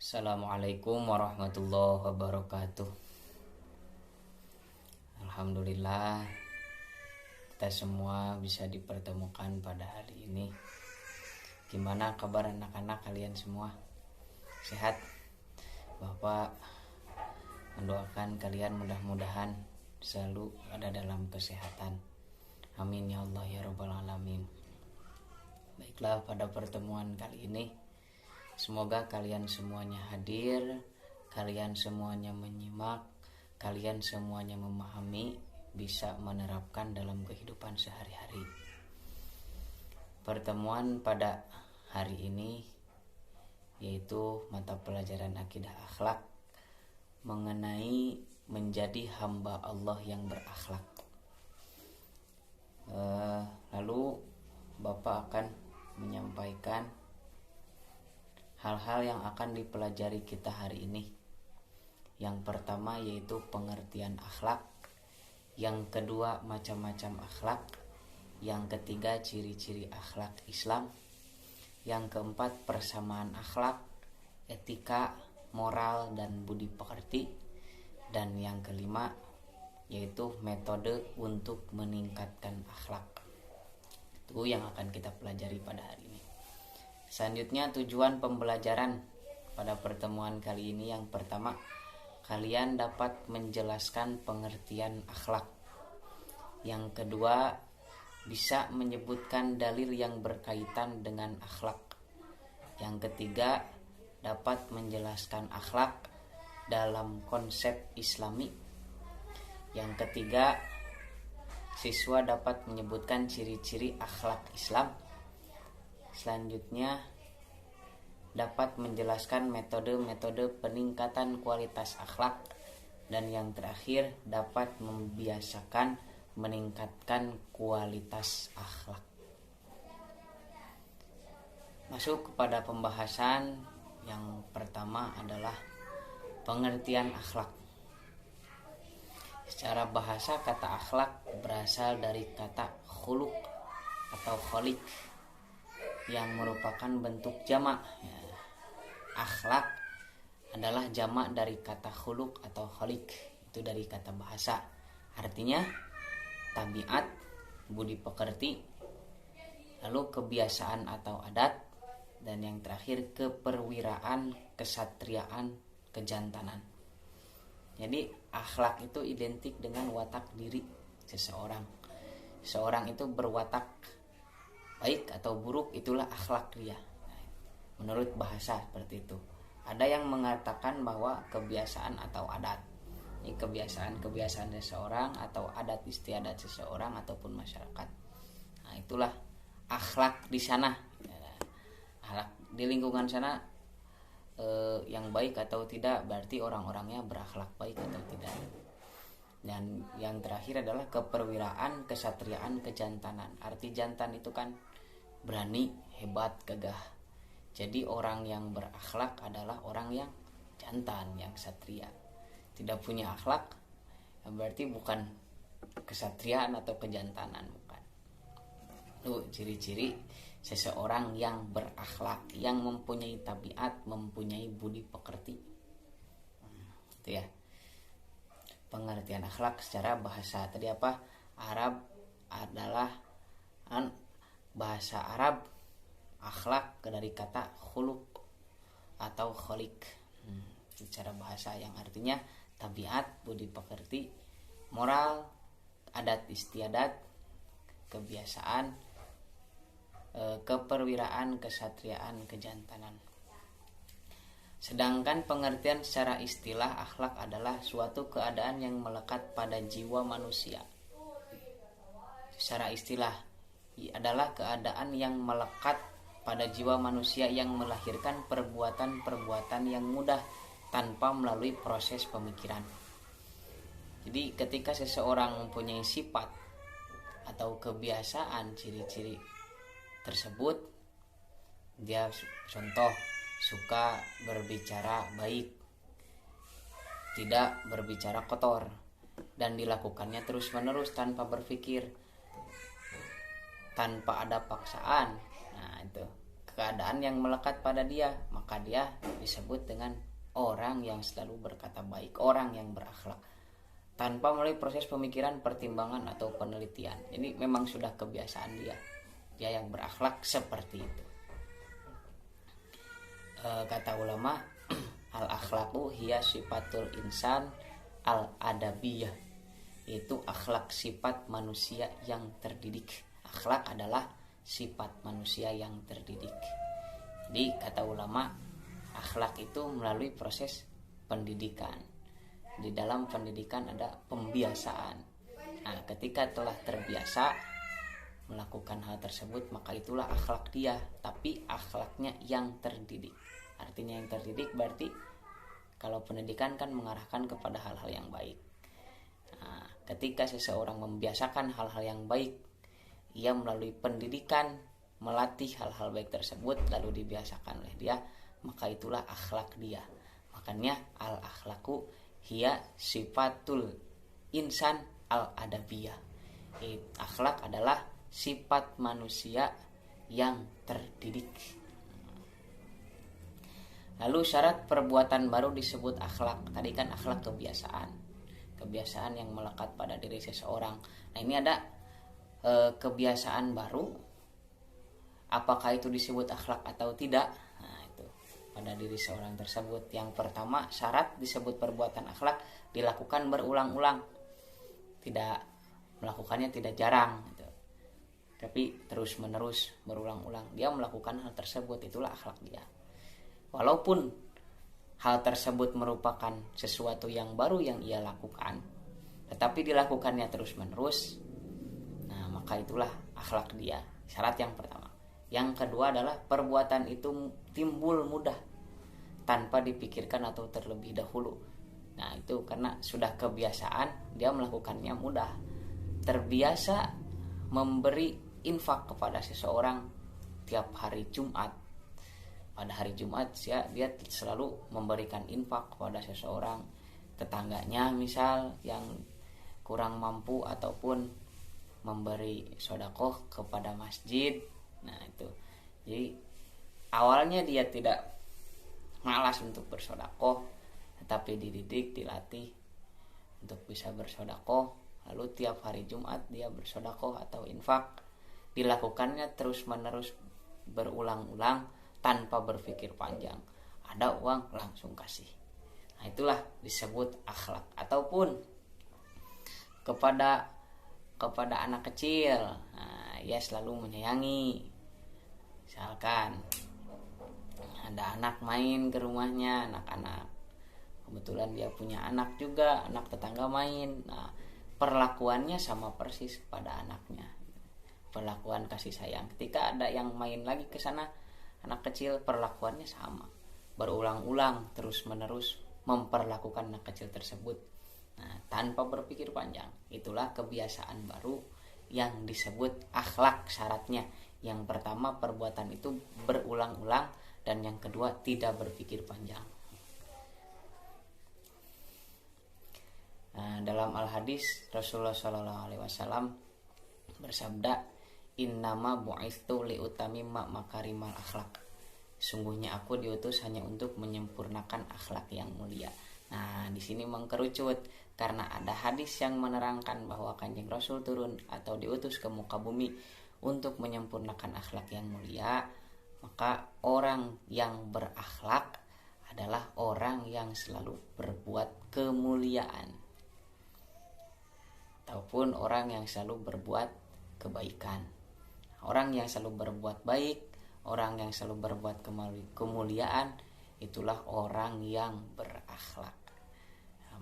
Assalamualaikum warahmatullahi wabarakatuh. Alhamdulillah kita semua bisa dipertemukan pada hari ini. Gimana kabar anak-anak kalian semua? Sehat? Bapak mendoakan kalian mudah-mudahan selalu ada dalam kesehatan. Amin ya Allah ya rabbal alamin. Baiklah, pada pertemuan kali ini semoga kalian semuanya hadir, kalian semuanya menyimak, kalian semuanya memahami, bisa menerapkan dalam kehidupan sehari-hari. Pertemuan pada hari ini yaitu mata pelajaran akidah akhlak mengenai menjadi hamba Allah yang berakhlak. Lalu Bapak akan menyampaikan hal-hal yang akan dipelajari kita hari ini. Yang pertama yaitu pengertian akhlak, yang kedua macam-macam akhlak, yang ketiga ciri-ciri akhlak Islam, yang keempat persamaan akhlak, etika, moral dan budi pekerti, dan yang kelima yaitu metode untuk meningkatkan akhlak. Itu yang akan kita pelajari pada hari ini. Selanjutnya tujuan pembelajaran pada pertemuan kali ini, yang pertama, kalian dapat menjelaskan pengertian akhlak. Yang kedua, bisa menyebutkan dalil yang berkaitan dengan akhlak. Yang ketiga, dapat menjelaskan akhlak dalam konsep Islami. Yang ketiga, siswa dapat menyebutkan ciri-ciri akhlak Islam. Selanjutnya, dapat menjelaskan metode-metode peningkatan kualitas akhlak. Dan yang terakhir, dapat membiasakan meningkatkan kualitas akhlak. Masuk kepada pembahasan yang pertama adalah pengertian akhlak. Secara bahasa, kata akhlak berasal dari kata khuluq atau kholik, yang merupakan bentuk jamak. Akhlak adalah jamak dari kata khuluq atau kholik, itu dari kata bahasa. Artinya tabiat, budi pekerti, lalu kebiasaan atau adat, dan yang terakhir keperwiraan, kesatriaan, kejantanan. Jadi akhlak itu identik dengan watak diri seseorang. Seseorang itu berwatak baik atau buruk, itulah akhlak dia. Menurut bahasa seperti itu. Ada yang mengatakan bahwa kebiasaan atau adat, ini kebiasaan seseorang atau adat istiadat seseorang ataupun masyarakat. Nah, itulah akhlak di sana. Akhlak di lingkungan sana yang baik atau tidak, berarti orang-orangnya berakhlak baik atau tidak. Dan yang terakhir adalah keperwiraan, kesatriaan, kejantanan. Arti jantan itu kan berani, hebat, gagah. Jadi orang yang berakhlak adalah orang yang jantan, yang satria. Tidak punya akhlak, berarti bukan kesatriaan atau kejantanan, bukan. Itu ciri-ciri seseorang yang berakhlak, yang mempunyai tabiat, mempunyai budi pekerti. Itu ya. Pengertian akhlak secara bahasa. Tadi apa? Arab adalah bahasa Arab, akhlak dari kata khuluq atau kholik. Secara bahasa yang artinya tabiat, budi pekerti, moral, adat istiadat, kebiasaan, keperwiraan, kesatriaan, kejantanan. Sedangkan pengertian secara istilah, akhlak adalah suatu keadaan yang melekat pada jiwa manusia. Secara istilah adalah keadaan yang melekat pada jiwa manusia yang melahirkan perbuatan-perbuatan yang mudah tanpa melalui proses pemikiran. Jadi ketika seseorang mempunyai sifat atau kebiasaan ciri-ciri tersebut, dia contoh suka berbicara baik, tidak berbicara kotor, dan dilakukannya terus-menerus tanpa berpikir, tanpa ada paksaan. Nah, itu keadaan yang melekat pada dia, maka dia disebut dengan orang yang selalu berkata baik, orang yang berakhlak tanpa melalui proses pemikiran, pertimbangan atau penelitian. Jadi memang sudah kebiasaan dia yang berakhlak seperti itu. Kata ulama, al akhlaqu hiya sifatul insan al adabiyah, itu akhlak sifat manusia yang terdidik. Akhlak adalah sifat manusia yang terdidik. Jadi kata ulama, akhlak itu melalui proses pendidikan. Di dalam pendidikan ada pembiasaan. Nah, ketika telah terbiasa melakukan hal tersebut, maka itulah akhlak dia, tapi akhlaknya yang terdidik. Artinya yang terdidik berarti kalau pendidikan kan mengarahkan kepada hal-hal yang baik. Nah, ketika seseorang membiasakan hal-hal yang baik, ia melalui pendidikan melatih hal-hal baik tersebut lalu dibiasakan oleh dia, maka itulah akhlak dia. Makanya al akhlaku hiya sifatul insan al adabiyah. Akhlak adalah sifat manusia yang terdidik. Lalu syarat perbuatan baru disebut akhlak. Tadi kan akhlak kebiasaan yang melekat pada diri seseorang. Nah, ini ada kebiasaan baru. Apakah itu disebut akhlak atau tidak? Nah, itu pada diri seorang tersebut. Yang pertama, syarat disebut perbuatan akhlak dilakukan berulang-ulang. Tidak melakukannya tidak jarang gitu. Tapi terus-menerus berulang-ulang dia melakukan hal tersebut, itulah akhlak dia. Walaupun hal tersebut merupakan sesuatu yang baru yang ia lakukan, tetapi dilakukannya terus-menerus, nah maka itulah akhlak dia. Syarat yang pertama. Yang kedua adalah perbuatan itu timbul mudah tanpa dipikirkan atau terlebih dahulu. Nah itu karena sudah kebiasaan, dia melakukannya mudah. Terbiasa memberi infak kepada seseorang tiap hari Jumat. Pada hari Jumat dia selalu memberikan infak kepada seseorang, tetangganya misal yang kurang mampu, ataupun memberi sedekah kepada masjid. Nah itu. Jadi awalnya dia tidak malas untuk bersedekah, tetapi dididik, dilatih untuk bisa bersedekah. Lalu tiap hari Jumat dia bersedekah atau infak. Dilakukannya terus-menerus berulang-ulang tanpa berpikir panjang. Ada uang langsung kasih. Nah itulah disebut akhlak. Ataupun kepada anak kecil, nah, ia selalu menyayangi. Misalkan ada anak main ke rumahnya, anak-anak, kebetulan dia punya anak juga, anak tetangga main. Nah perlakuannya sama persis pada anaknya, perlakuan kasih sayang. Ketika ada yang main lagi ke sana, anak kecil, perlakuannya sama, berulang-ulang terus-menerus memperlakukan anak kecil tersebut. Nah, tanpa berpikir panjang. Itulah kebiasaan baru yang disebut akhlak. Syaratnya yang pertama, perbuatan itu berulang-ulang, dan yang kedua, tidak berpikir panjang. Nah, dalam al-hadis Rasulullah SAW bersabda, innama bu'itsu liutamimma makarimal akhlak. Sungguhnya aku diutus hanya untuk menyempurnakan akhlak yang mulia. Nah, di sini mengkerucut karena ada hadis yang menerangkan bahwa Kanjeng Rasul turun atau diutus ke muka bumi untuk menyempurnakan akhlak yang mulia. Maka orang yang berakhlak adalah orang yang selalu berbuat kemuliaan, ataupun orang yang selalu berbuat kebaikan. Orang yang selalu berbuat baik, orang yang selalu berbuat kemuliaan, itulah orang yang berakhlak.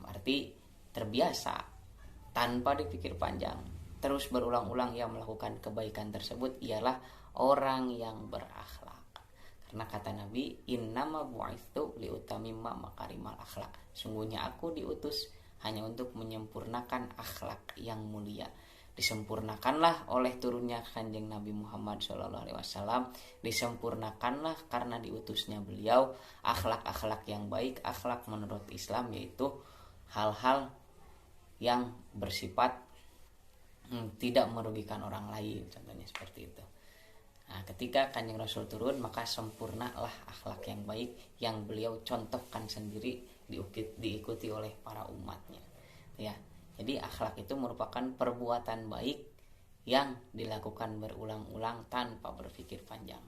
Arti terbiasa tanpa dipikir panjang, terus berulang-ulang ia melakukan kebaikan tersebut, ialah orang yang berakhlak. Karena kata Nabi, innama bu'itsu liutamimma makarimal akhlak. Sungguhnya aku diutus hanya untuk menyempurnakan akhlak yang mulia. Disempurnakanlah oleh turunnya Kanjeng Nabi Muhammad SAW, disempurnakanlah karena diutusnya beliau akhlak-akhlak yang baik. Akhlak menurut Islam yaitu hal-hal yang bersifat tidak merugikan orang lain, contohnya seperti itu. Nah, ketika Kanjeng Rasul turun, maka sempurnalah akhlak yang baik yang beliau contohkan sendiri, diikuti oleh para umatnya. Ya, jadi akhlak itu merupakan perbuatan baik yang dilakukan berulang-ulang tanpa berpikir panjang.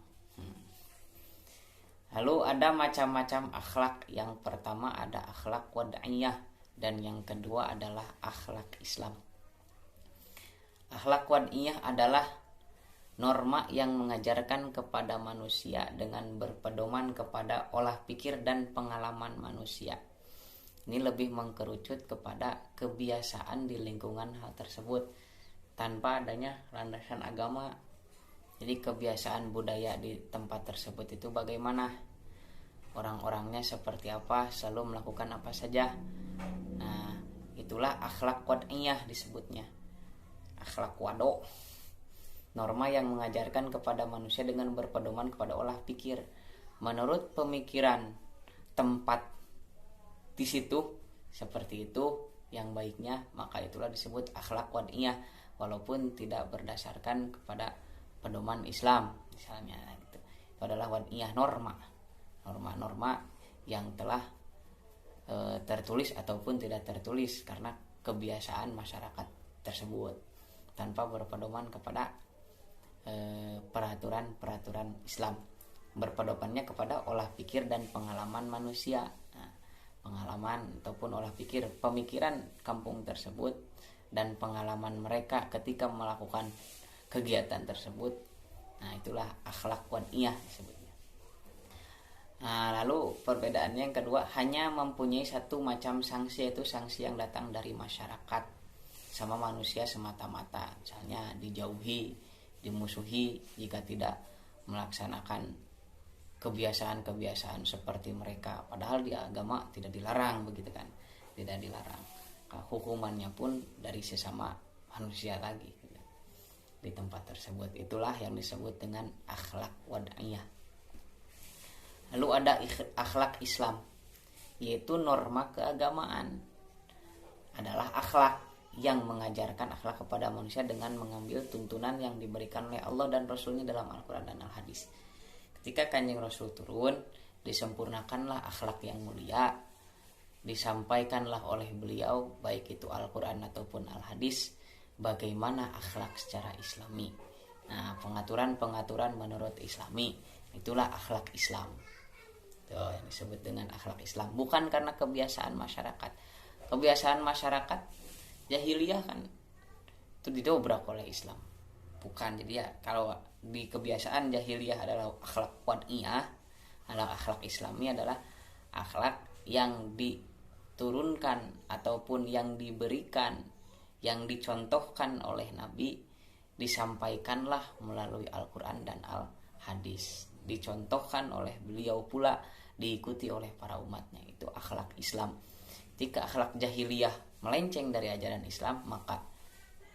Lalu ada macam-macam akhlak. Yang pertama ada akhlak wad'iyah, dan yang kedua adalah akhlak Islam. Akhlak wad'iyah adalah norma yang mengajarkan kepada manusia dengan berpedoman kepada olah pikir dan pengalaman manusia. Ini lebih mengkerucut kepada kebiasaan di lingkungan hal tersebut tanpa adanya landasan agama. Jadi kebiasaan budaya di tempat tersebut itu bagaimana, orang-orangnya seperti apa, selalu melakukan apa saja. Nah, itulah akhlak wad'iyah disebutnya. Akhlak wado, norma yang mengajarkan kepada manusia dengan berpedoman kepada olah pikir menurut pemikiran tempat di situ seperti itu yang baiknya, maka itulah disebut akhlak wad'iyah, walaupun tidak berdasarkan kepada pedoman Islam misalnya gitu. Itu adalah wad'iyah, norma yang telah tertulis ataupun tidak tertulis karena kebiasaan masyarakat tersebut tanpa berpedoman kepada peraturan Islam, berpedomannya kepada olah pikir dan pengalaman manusia. Nah, pengalaman ataupun olah pikir, pemikiran kampung tersebut dan pengalaman mereka ketika melakukan kegiatan tersebut. Nah, itulah akhlak wad'iyah disebutnya. Nah, lalu perbedaannya yang kedua, hanya mempunyai satu macam sanksi, yaitu sanksi yang datang dari masyarakat sama manusia semata-mata. Misalnya dijauhi, dimusuhi jika tidak melaksanakan kebiasaan-kebiasaan seperti mereka, padahal di agama tidak dilarang, begitu kan, tidak dilarang. Hukumannya pun dari sesama manusia lagi gitu, di tempat tersebut. Itulah yang disebut dengan akhlak wad'iyah. Lalu ada akhlak Islam, yaitu norma keagamaan, adalah akhlak yang mengajarkan akhlak kepada manusia dengan mengambil tuntunan yang diberikan oleh Allah dan Rasulnya dalam Al-Quran dan Al-Hadis. Ketika Kanjeng Rasul turun, disempurnakanlah akhlak yang mulia, disampaikanlah oleh beliau, baik itu Al-Quran ataupun Al-Hadis, bagaimana akhlak secara Islami. Nah, pengaturan menurut Islami, itulah akhlak Islam. Itu yang disebut dengan akhlak Islam. Bukan karena kebiasaan masyarakat. Kebiasaan masyarakat jahiliyah kan itu didobrak oleh Islam. Bukan, jadi ya kalau di kebiasaan jahiliyah adalah akhlak wad'iyah, adalah akhlak Islami adalah akhlak yang diturunkan ataupun yang diberikan, yang dicontohkan oleh Nabi, disampaikanlah melalui Al-Quran dan Al-Hadis, dicontohkan oleh beliau pula, diikuti oleh para umatnya. Itu akhlak Islam. Jika akhlak jahiliyah melenceng dari ajaran Islam, maka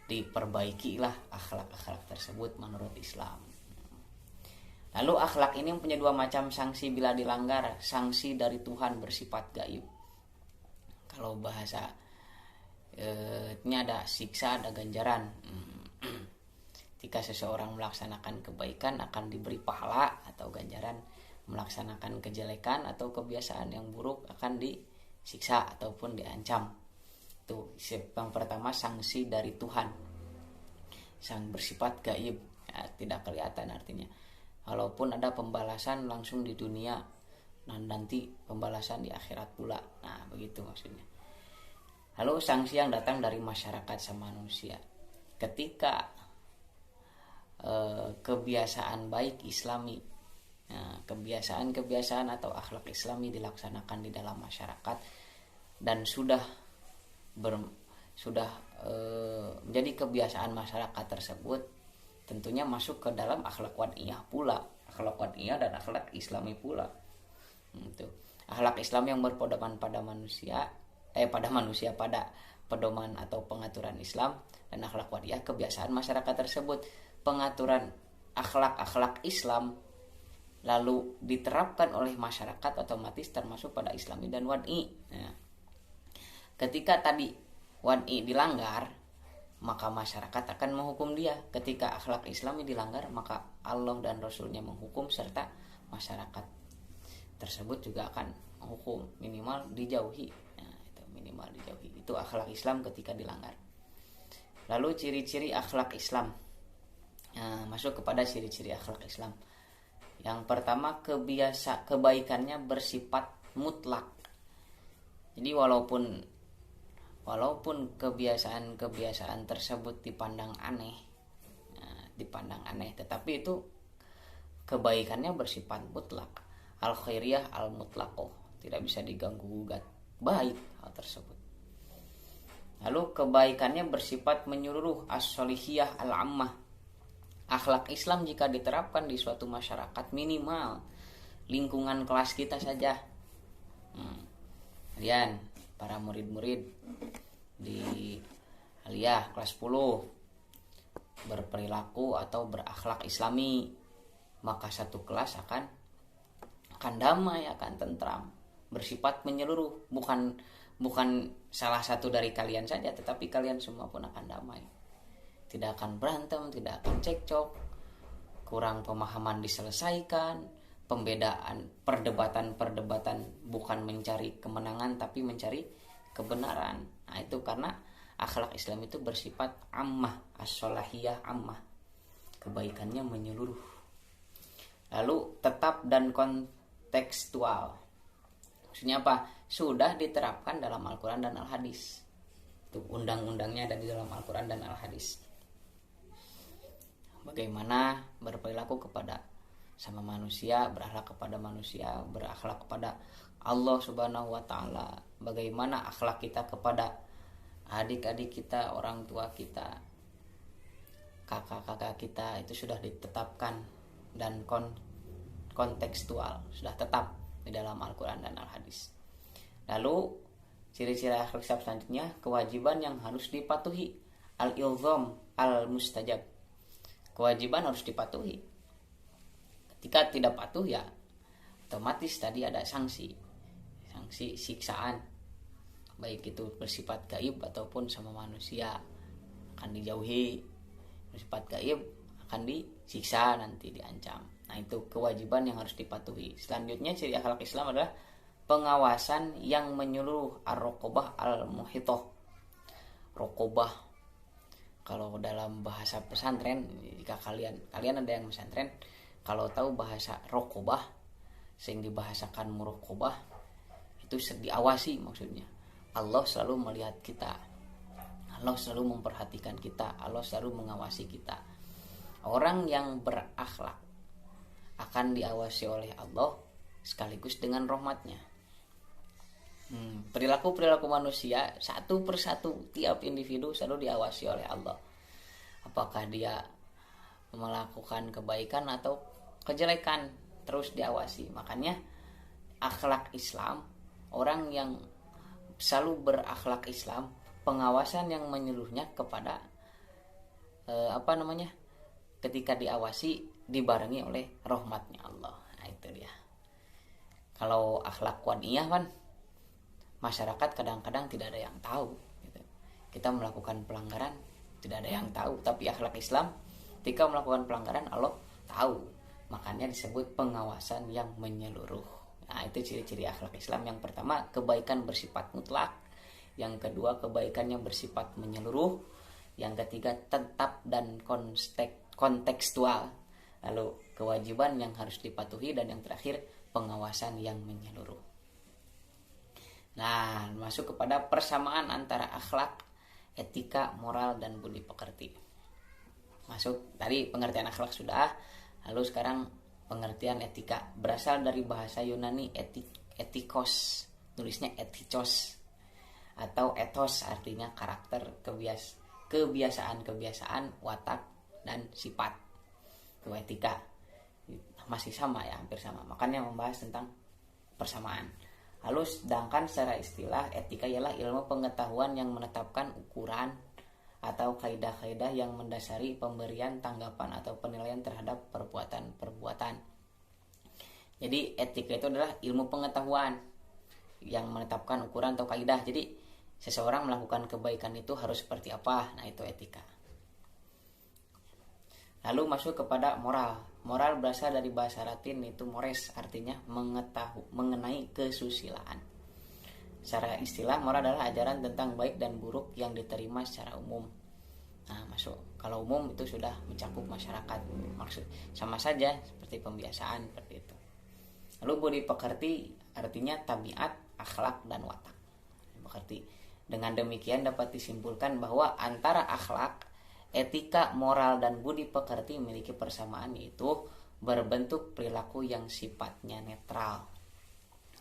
diperbaikilah akhlak-akhlak tersebut menurut Islam. Lalu akhlak ini mempunyai dua macam sanksi bila dilanggar. Sanksi dari Tuhan bersifat gaib. Kalau bahasa ini ada siksa, ada ganjaran. Jika seseorang melaksanakan kebaikan akan diberi pahala atau ganjaran, melaksanakan kejelekan atau kebiasaan yang buruk akan disiksa ataupun diancam. Itu yang pertama, sanksi dari Tuhan, sang bersifat gaib, ya, tidak kelihatan artinya. Walaupun ada pembalasan langsung di dunia dan nanti pembalasan di akhirat pula. Nah, begitu maksudnya. Lalu sanksi yang datang dari masyarakat sama manusia. Ketika kebiasaan baik Islami, kebiasaan atau akhlak Islami dilaksanakan di dalam masyarakat dan sudah menjadi kebiasaan masyarakat tersebut, tentunya masuk ke dalam akhlak wad'iyah pula, akhlak wad'iyah dan akhlak Islami pula. Itu akhlak Islam yang berpedoman pada manusia, pada pedoman atau pengaturan Islam, dan akhlak wad'iyah kebiasaan masyarakat tersebut. Pengaturan akhlak Islam lalu diterapkan oleh masyarakat, otomatis termasuk pada Islami dan wad'i. Nah, ketika tadi wad'i dilanggar, maka masyarakat akan menghukum dia. Ketika akhlak Islami dilanggar, maka Allah dan Rasulnya menghukum, serta masyarakat tersebut juga akan menghukum, minimal dijauhi. Nah, itu minimal dijauhi. Itu akhlak Islam ketika dilanggar. Lalu ciri-ciri akhlak Islam. Nah, masuk kepada ciri-ciri akhlak Islam. Yang pertama, kebaikannya bersifat mutlak. Jadi walaupun kebiasaan tersebut dipandang aneh, tetapi itu kebaikannya bersifat mutlak. Al khairiyah al mutlaqoh, tidak bisa diganggu gugat, baik hal tersebut. Lalu kebaikannya bersifat menyeluruh, as-solihiyah al ammah. Akhlak Islam jika diterapkan di suatu masyarakat, minimal lingkungan kelas kita saja. Kalian para murid-murid di aliyah kelas 10 berperilaku atau berakhlak Islami, maka satu kelas akan damai, akan tentram, bersifat menyeluruh. Bukan salah satu dari kalian saja, tetapi kalian semua pun akan damai. Tidak akan berantem, tidak akan cekcok, kurang pemahaman diselesaikan, perdebatan bukan mencari kemenangan tapi mencari kebenaran. Nah, itu karena akhlak Islam itu bersifat ammah, as-solahiyah ammah, kebaikannya menyeluruh. Lalu tetap dan kontekstual. Maksudnya apa? Sudah diterapkan dalam Al-Quran dan Al-Hadis. Itu undang-undangnya ada di dalam Al-Quran dan Al-Hadis. Bagaimana berperilaku kepada sama manusia, berakhlak kepada manusia, berakhlak kepada Allah Subhanahu wa taala. Bagaimana akhlak kita kepada adik-adik kita, orang tua kita, kakak-kakak kita, itu sudah ditetapkan dan kontekstual, sudah tetap di dalam Al-Quran dan Al-Hadis. Lalu ciri-ciri akhlak Islam selanjutnya, kewajiban yang harus dipatuhi, al-ilzam al-mustajab. Kewajiban harus dipatuhi. Ketika tidak patuh, ya otomatis tadi ada sanksi siksaan, baik itu bersifat gaib ataupun sama manusia, akan dijauhi. Bersifat gaib akan disiksa, nanti diancam. Nah, itu kewajiban yang harus dipatuhi. Selanjutnya ciri akhlak Islam adalah pengawasan yang menyeluruh, ar-raqabah al-muhithah. Raqabah kalau dalam bahasa pesantren, jika kalian ada yang pesantren, kalau tahu bahasa raqabah sing dibahasakan muraqabah, itu diawasi, maksudnya Allah selalu melihat kita, Allah selalu memperhatikan kita, Allah selalu mengawasi kita. Orang yang berakhlak akan diawasi oleh Allah sekaligus dengan rahmatnya. Perilaku manusia satu persatu, tiap individu selalu diawasi oleh Allah. Apakah dia melakukan kebaikan atau kejelekan, terus diawasi. Makanya akhlak Islam, orang yang selalu berakhlak Islam, pengawasan yang menyeluruhnya kepada ketika diawasi dibarengi oleh rahmatnya Allah. Nah, itu dia. Kalau akhlak wadiyah kan, masyarakat kadang-kadang tidak ada yang tahu gitu. Kita melakukan pelanggaran tidak ada yang tahu, tapi akhlak Islam ketika melakukan pelanggaran Allah tahu. Makanya disebut pengawasan yang menyeluruh. Nah, itu ciri-ciri akhlak Islam. Yang pertama, kebaikan bersifat mutlak. Yang kedua, kebaikannya bersifat menyeluruh. Yang ketiga, tetap dan kontekstual. Lalu kewajiban yang harus dipatuhi, dan yang terakhir pengawasan yang menyeluruh. Nah, masuk kepada persamaan antara akhlak, etika, moral, dan budi pekerti. Masuk tadi pengertian akhlak sudah, lalu sekarang pengertian etika. Berasal dari bahasa Yunani etikos, tulisnya etikos, atau etos, artinya karakter, kebiasaan, watak, dan sifat. Itu etika. Masih sama ya, hampir sama. Makanya membahas tentang persamaan. Lalu sedangkan secara istilah, etika ialah ilmu pengetahuan yang menetapkan ukuran atau kaidah-kaidah yang mendasari pemberian tanggapan atau penilaian terhadap perbuatan. Jadi etika itu adalah ilmu pengetahuan yang menetapkan ukuran atau kaidah. Jadi seseorang melakukan kebaikan itu harus seperti apa. Nah, itu etika. Lalu masuk kepada moral. Moral berasal dari bahasa Latin itu mores, artinya mengenai kesusilaan. Secara istilah, moral adalah ajaran tentang baik dan buruk yang diterima secara umum. Nah, masuk. Kalau umum itu sudah mencakup masyarakat. Maksud sama saja seperti pembiasaan seperti itu. Lalu budi pekerti artinya tabiat, akhlak, dan watak. Pekerti. Dengan demikian dapat disimpulkan bahwa antara akhlak, etika, moral, dan budi pekerti memiliki persamaan, yaitu berbentuk perilaku yang sifatnya netral.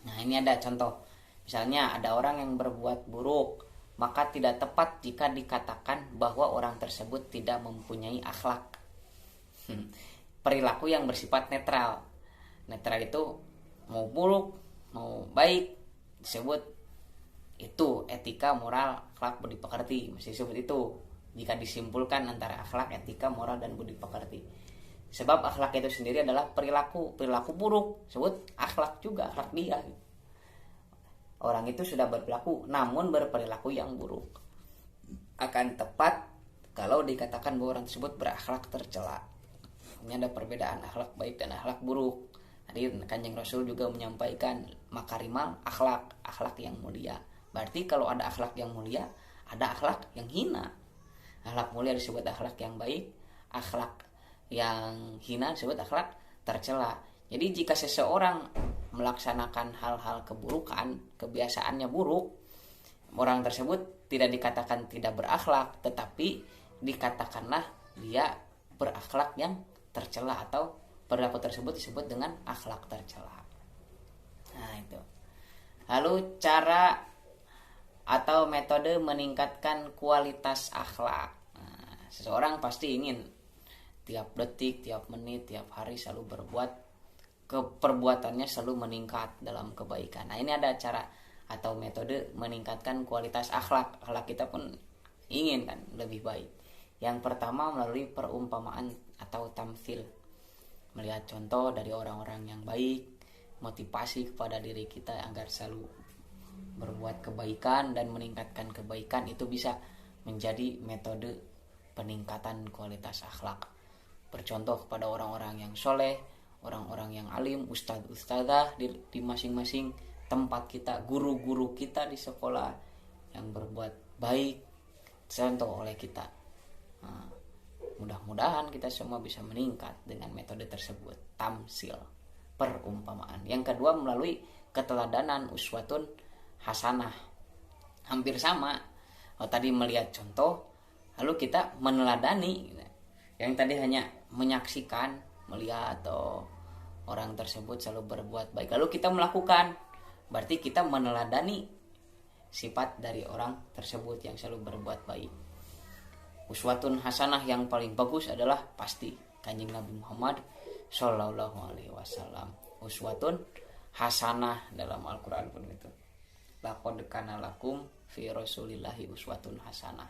Nah, ini ada contoh. Misalnya ada orang yang berbuat buruk, maka tidak tepat jika dikatakan bahwa orang tersebut tidak mempunyai akhlak. Perilaku yang bersifat netral. Netral itu mau buruk, mau baik, disebut itu etika, moral, akhlak, budi pekerti. Masih disebut itu jika disimpulkan antara akhlak, etika, moral, dan budi pekerti. Sebab akhlak itu sendiri adalah perilaku buruk, sebut akhlak juga, akhlak dia. Orang itu sudah berperilaku namun berperilaku yang buruk. Akan tepat kalau dikatakan bahwa orang tersebut berakhlak tercela. Ini ada perbedaan akhlak baik dan akhlak buruk. Tadi Kanjeng Rasul juga menyampaikan makarimal akhlak, akhlak yang mulia. Berarti kalau ada akhlak yang mulia, ada akhlak yang hina. Akhlak mulia disebut akhlak yang baik, akhlak yang hina disebut akhlak tercela. Jadi jika seseorang melaksanakan hal-hal keburukan, kebiasaannya buruk, orang tersebut tidak dikatakan tidak berakhlak, tetapi dikatakanlah dia berakhlak yang tercela atau perilaku tersebut disebut dengan akhlak tercela. Nah, itu. Lalu cara atau metode meningkatkan kualitas akhlak. Nah, seseorang pasti ingin tiap detik, tiap menit, tiap hari selalu berbuat perbuatannya selalu meningkat dalam kebaikan. Nah, ini ada cara atau metode meningkatkan kualitas akhlak. Akhlak kita pun ingin kan lebih baik. Yang pertama melalui perumpamaan atau tamtsil. Melihat contoh dari orang-orang yang baik, motivasi kepada diri kita agar selalu berbuat kebaikan dan meningkatkan kebaikan, itu bisa menjadi metode peningkatan kualitas akhlak. Bercontoh kepada orang-orang yang soleh, orang-orang yang alim, ustadz-ustadzah di masing-masing tempat kita, guru-guru kita di sekolah yang berbuat baik, contoh oleh kita. Nah, mudah-mudahan kita semua bisa meningkat dengan metode tersebut, tamsil, perumpamaan. Yang kedua melalui keteladanan, uswatun hasanah. Hampir sama. Kalau tadi melihat contoh, lalu kita meneladani. Yang tadi hanya menyaksikan, melihat atau orang tersebut selalu berbuat baik, lalu kita melakukan, berarti kita meneladani sifat dari orang tersebut yang selalu berbuat baik. Uswatun hasanah yang paling bagus adalah pasti Kanjeng Nabi Muhammad Shallallahu Alaihi Wasallam. Uswatun hasanah dalam Al-Quran pun itu. Laqad kana lakum fi rasulillahi uswatun hasanah.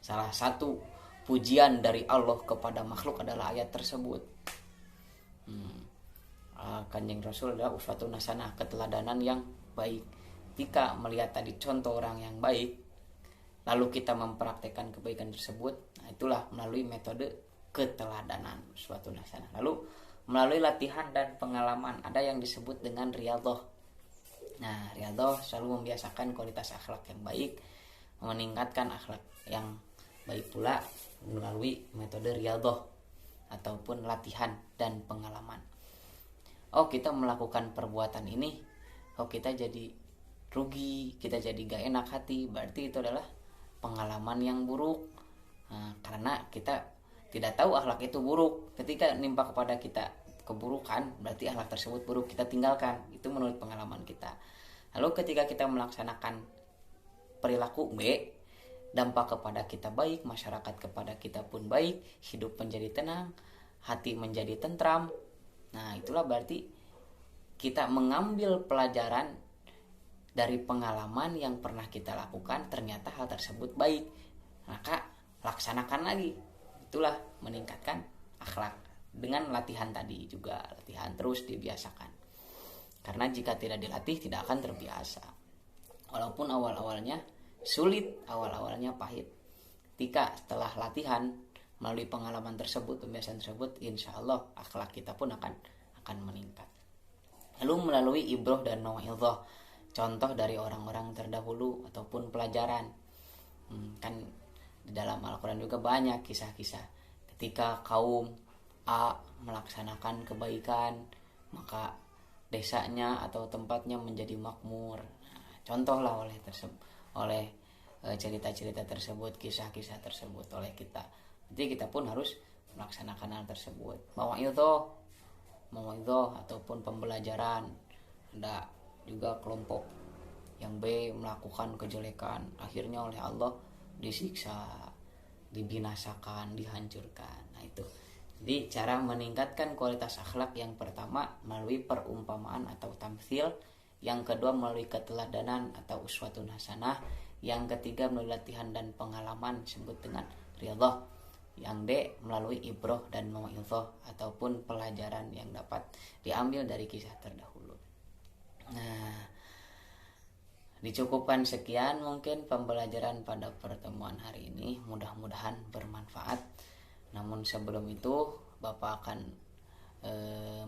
Salah satu pujian dari Allah kepada makhluk adalah ayat tersebut. Kanjeng Rasul adalah uswatun hasanah, keteladanan yang baik. Jika melihat tadi contoh orang yang baik, lalu kita mempraktekkan kebaikan tersebut, nah itulah melalui metode keteladanan, uswatun hasanah. Lalu melalui latihan dan pengalaman, ada yang disebut dengan riyadhah. Nah, riyadhah selalu membiasakan kualitas akhlak yang baik, meningkatkan akhlak yang baik pula melalui metode riyadhah ataupun latihan dan pengalaman. Oh, kita melakukan perbuatan ini, oh kita jadi rugi, kita jadi gak enak hati, berarti itu adalah pengalaman yang buruk. Nah, karena kita tidak tahu akhlak itu buruk. Ketika nimpa kepada kita keburukan, berarti akhlak tersebut buruk, kita tinggalkan. Itu menurut pengalaman kita. Lalu ketika kita melaksanakan perilaku B, dampak kepada kita baik, masyarakat kepada kita pun baik, hidup menjadi tenang, hati menjadi tentram. Nah, itulah berarti kita mengambil pelajaran dari pengalaman yang pernah kita lakukan, ternyata hal tersebut baik, maka laksanakan lagi. Itulah meningkatkan akhlak dengan latihan tadi juga, latihan terus dibiasakan. Karena jika tidak dilatih tidak akan terbiasa. Walaupun awal-awalnya sulit, awal-awalnya pahit. Ketika setelah latihan melalui pengalaman tersebut, pembiasaan tersebut, insya Allah akhlak kita pun akan meningkat. Lalu melalui ibroh dan mau'izah, contoh dari orang-orang terdahulu ataupun pelajaran. Kan di dalam Al-Quran juga banyak kisah-kisah ketika kaum A melaksanakan kebaikan, maka desanya atau tempatnya menjadi makmur. Contohlah oleh cerita-cerita tersebut, kisah-kisah tersebut oleh kita. Jadi kita pun harus melaksanakan hal tersebut. Mau'izah ataupun pembelajaran. Ada juga kelompok yang B melakukan kejelekan, akhirnya oleh Allah disiksa, dibinasakan, dihancurkan. Nah itu. Jadi cara meningkatkan kualitas akhlak yang pertama melalui perumpamaan atau tamtsil, yang kedua melalui keteladanan atau uswatun hasanah, yang ketiga melalui latihan dan pengalaman disebut dengan riyadhah, yang D melalui ibroh dan mau'izah ataupun pelajaran yang dapat diambil dari kisah terdahulu. Nah, dicukupkan sekian mungkin pembelajaran pada pertemuan hari ini, mudah-mudahan bermanfaat. Namun sebelum itu Bapak akan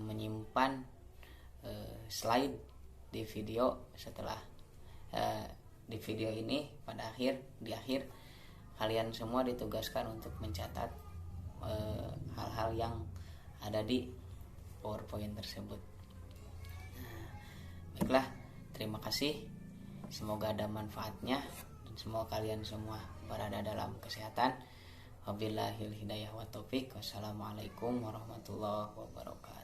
menyimpan slide di video setelah di video ini. Di akhir kalian semua ditugaskan untuk mencatat hal-hal yang ada di PowerPoint tersebut. Baiklah, terima kasih. Semoga ada manfaatnya dan semoga kalian semua berada dalam kesehatan. Wabillahil hidayah wa taufik. Wassalamualaikum warahmatullahi wabarakatuh.